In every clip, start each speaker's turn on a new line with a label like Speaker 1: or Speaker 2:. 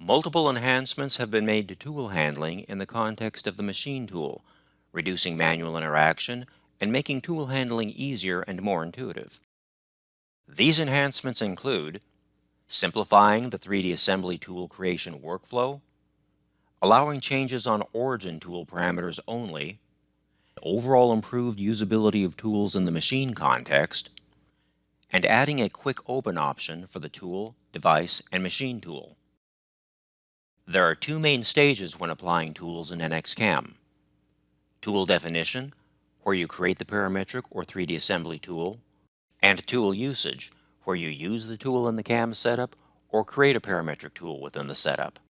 Speaker 1: Multiple enhancements have been made to tool handling in the context of the machine tool, reducing manual interaction and making tool handling easier and more intuitive. These enhancements include simplifying the 3D assembly tool creation workflow, allowing changes on origin tool parameters only, overall improved usability of tools in the machine context, and adding a quick open option for the tool, device, and machine tool. There are two main stages when applying tools in NX CAM. Tool definition, where you create the parametric or 3D assembly tool, and tool usage, where you use the tool in the CAM setup or create a parametric tool within the setup.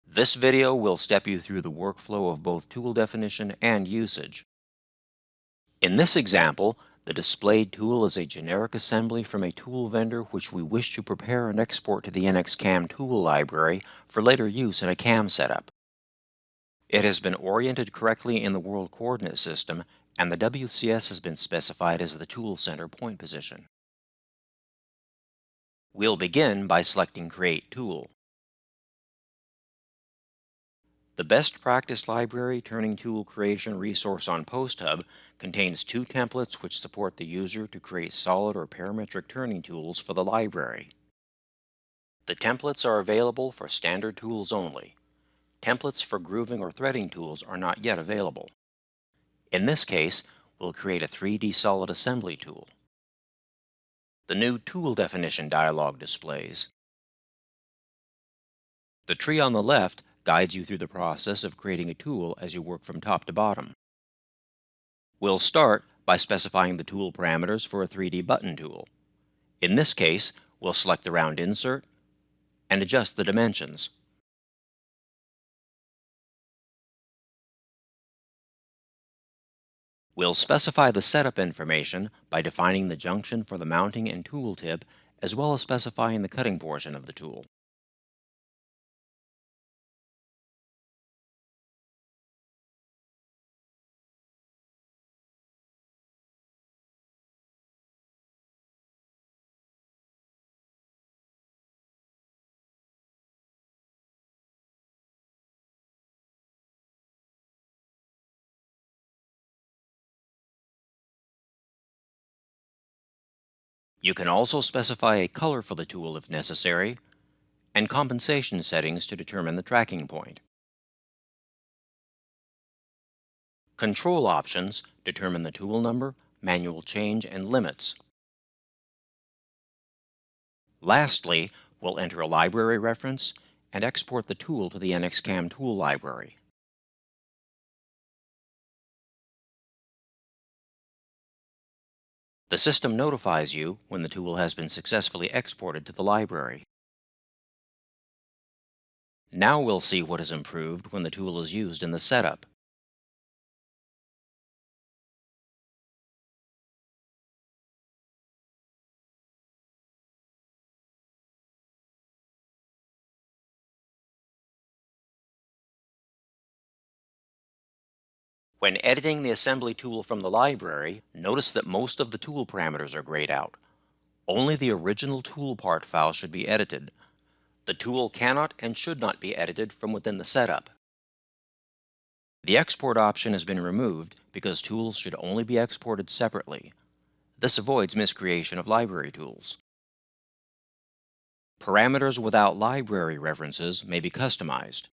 Speaker 1: This video will step you through the workflow of both tool definition and usage. In this example, the displayed tool is a generic assembly from a tool vendor which we wish to prepare and export to the NX CAM tool library for later use in a CAM setup. It has been oriented correctly in the world coordinate system, and the WCS has been specified as the tool center point position. We'll begin by selecting Create Tool. The Best Practice Library Turning Tool Creation resource on PostHub contains two templates which support the user to create solid or parametric turning tools for the library. The templates are available for standard tools only. Templates for grooving or threading tools are not yet available. In this case, we'll create a 3D solid assembly tool. The new Tool Definition dialog displays. The tree on the left guides you through the process of creating a tool as you work from top to bottom. We'll start by specifying the tool parameters for a 3D button tool. In this case, we'll select the round insert and adjust the dimensions. We'll specify the setup information by defining the junction for the mounting and tool tip, as well as specifying the cutting portion of the tool. You can also specify a color for the tool if necessary, and compensation settings to determine the tracking point. Control options determine the tool number, manual change, and limits. Lastly, we'll enter a library reference and export the tool to the NX CAM tool library. The system notifies you when the tool has been successfully exported to the library. Now we'll see what is improved when the tool is used in the setup. When editing the assembly tool from the library, notice that most of the tool parameters are grayed out. Only the original tool part file should be edited. The tool cannot and should not be edited from within the setup. The export option has been removed because tools should only be exported separately. This avoids miscreation of library tools. Parameters without library references may be customized.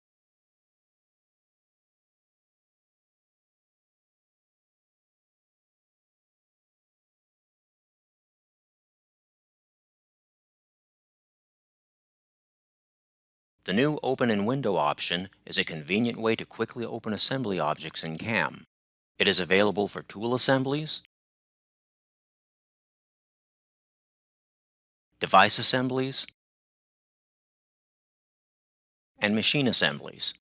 Speaker 1: The new Open in Window option is a convenient way to quickly open assembly objects in CAM. It is available for tool assemblies, device assemblies, and machine assemblies.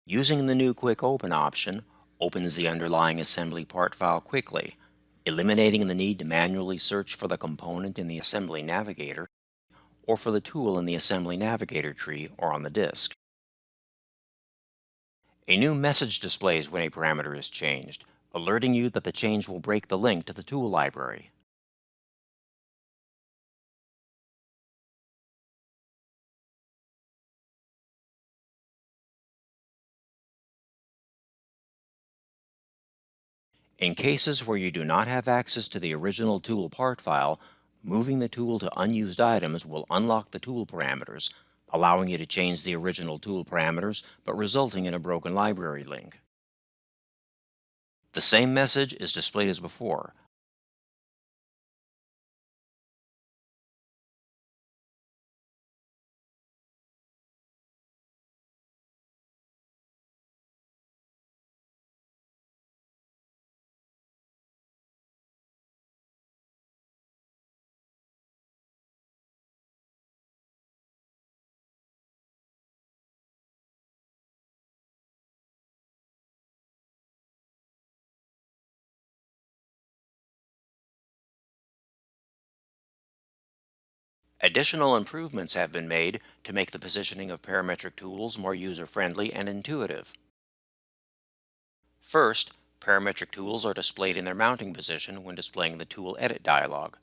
Speaker 1: Using the new Quick Open option opens the underlying assembly part file quickly, eliminating the need to manually search for the component in the Assembly Navigator or for the tool in the Assembly Navigator tree or on the disk. A new message displays when a parameter is changed, alerting you that the change will break the link to the tool library. In cases where you do not have access to the original tool part file, moving the tool to unused items will unlock the tool parameters, allowing you to change the original tool parameters but resulting in a broken library link. The same message is displayed as before. Additional improvements have been made to make the positioning of parametric tools more user-friendly and intuitive. First, parametric tools are displayed in their mounting position when displaying the Tool Edit dialog.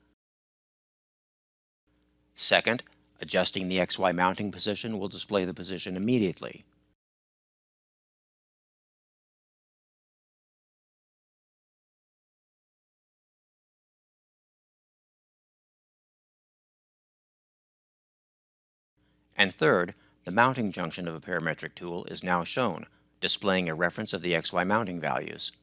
Speaker 1: Second, adjusting the XY mounting position will display the position immediately. And third, the mounting junction of a parametric tool is now shown, displaying a reference of the XY mounting values.